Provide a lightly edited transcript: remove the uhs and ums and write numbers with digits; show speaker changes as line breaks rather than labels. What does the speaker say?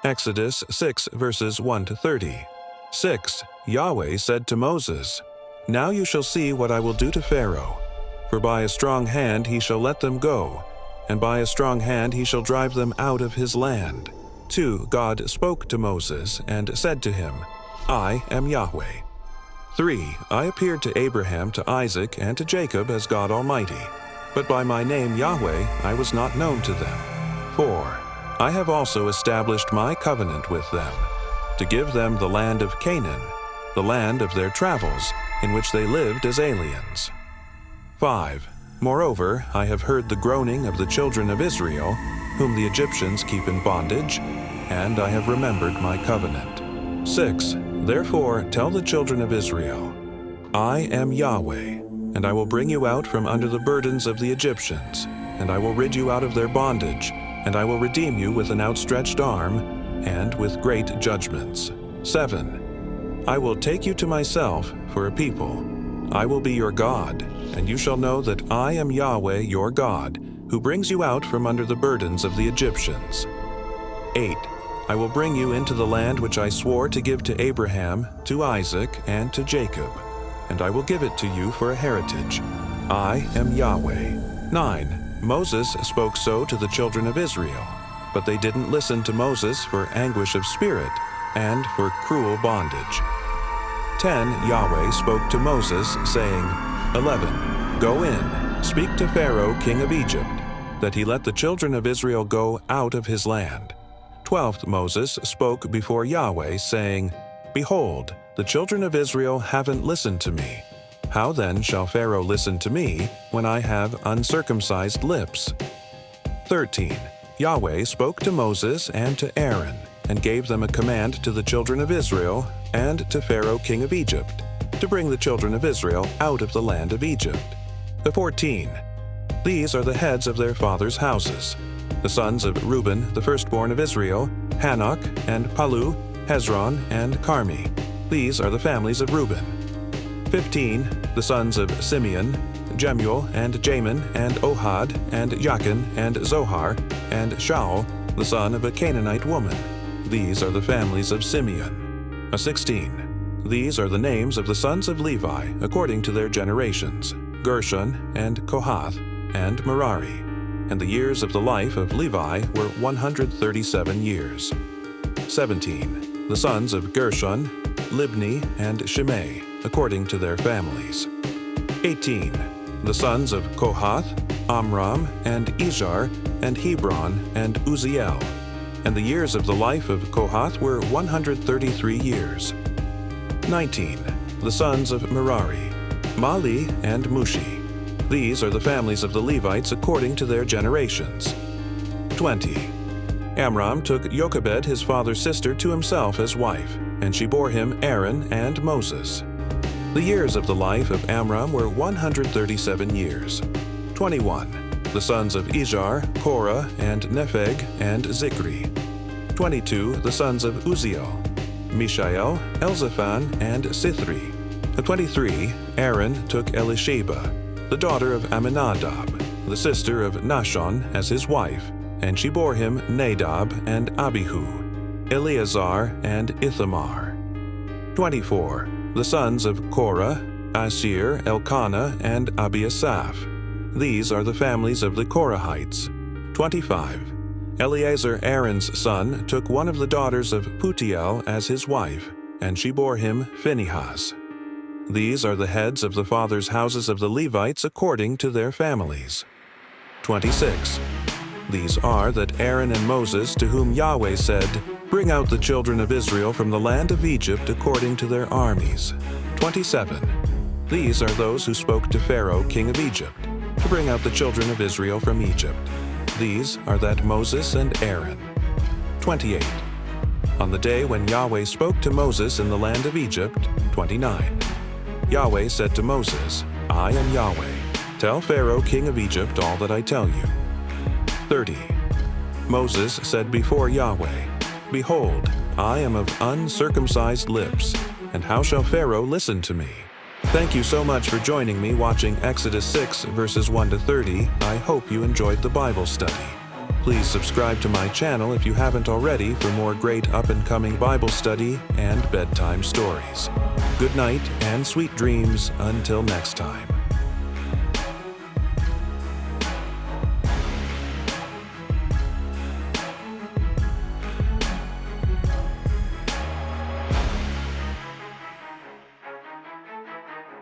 Exodus 6 verses 1 to 30. 6. Yahweh said to Moses, "Now you shall see what I will do to Pharaoh. For by a strong hand he shall let them go, and by a strong hand he shall drive them out of his land." 2. God spoke to Moses and said to him, "I am Yahweh." 3. I appeared to Abraham, to Isaac, and to Jacob as God Almighty, but by my name Yahweh I was not known to them. 4. I have also established my covenant with them, to give them the land of Canaan, the land of their travels, in which they lived as aliens. 5. Moreover, I have heard the groaning of the children of Israel, whom the Egyptians keep in bondage, and I have remembered my covenant. 6. Therefore tell the children of Israel, I am Yahweh, and I will bring you out from under the burdens of the Egyptians, and I will rid you out of their bondage, and I will redeem you with an outstretched arm, and with great judgments. 7. I will take you to myself for a people. I will be your God, and you shall know that I am Yahweh your God, who brings you out from under the burdens of the Egyptians. 8. I will bring you into the land which I swore to give to Abraham, to Isaac, and to Jacob, and I will give it to you for a heritage. I am Yahweh. 9. Moses spoke so to the children of Israel, but they didn't listen to Moses for anguish of spirit and for cruel bondage. 10. Yahweh spoke to Moses, saying, 11. Go in, speak to Pharaoh king of Egypt, that he let the children of Israel go out of his land. 12. Moses spoke before Yahweh, saying, Behold, the children of Israel haven't listened to me. How then shall Pharaoh listen to me when I have uncircumcised lips? 13. Yahweh spoke to Moses and to Aaron, and gave them a command to the children of Israel and to Pharaoh king of Egypt, to bring the children of Israel out of the land of Egypt. 14. These are the heads of their fathers' houses. The sons of Reuben, the firstborn of Israel, Hanok and Palu, Hezron and Carmi. These are the families of Reuben. 15. The sons of Simeon, Jemuel and Jamin and Ohad and Jachin and Zohar and Shaul, the son of a Canaanite woman. These are the families of Simeon. 16. These are the names of the sons of Levi according to their generations, Gershon and Kohath and Merari. And the years of the life of Levi were 137 years. 17. The sons of Gershon, Libni and Shimei, according to their families. 18. The sons of Kohath, Amram and Izhar and Hebron and Uzziel. And the years of the life of Kohath were 133 years. 19. The sons of Merari, Mali and Mushi. These are the families of the Levites according to their generations. 20. Amram took Jochebed his father's sister to himself as wife, and she bore him Aaron and Moses. The years of the life of Amram were 137 years. 21. The sons of Izhar, Korah and Nepheg and Zikri. 22. The sons of Uzziel, Mishael, Elzaphan and Sithri. 23. Aaron took Elisheba, the daughter of Amminadab, the sister of Nahshon, as his wife, and she bore him Nadab and Abihu, Eleazar and Ithamar. 24. The sons of Korah, Asir, Elkanah, and Abiasaph. These are the families of the Korahites. 25. Eleazar, Aaron's son, took one of the daughters of Putiel as his wife, and she bore him Phinehas. These are the heads of the fathers' houses of the Levites according to their families. 26. These are that Aaron and Moses, to whom Yahweh said, Bring out the children of Israel from the land of Egypt according to their armies. 27. These are those who spoke to Pharaoh king of Egypt, to bring out the children of Israel from Egypt. These are that Moses and Aaron. 28. On the day when Yahweh spoke to Moses in the land of Egypt. 29. Yahweh said to Moses, I am Yahweh. Tell Pharaoh king of Egypt all that I tell you. 30. Moses said before Yahweh, Behold, I am of uncircumcised lips, and how shall Pharaoh listen to me? Thank you so much for joining me watching Exodus 6 verses 1 to 30. I hope you enjoyed the Bible study. Please subscribe to my channel if you haven't already for more great up-and-coming Bible study and bedtime stories. Good night and sweet dreams until next time.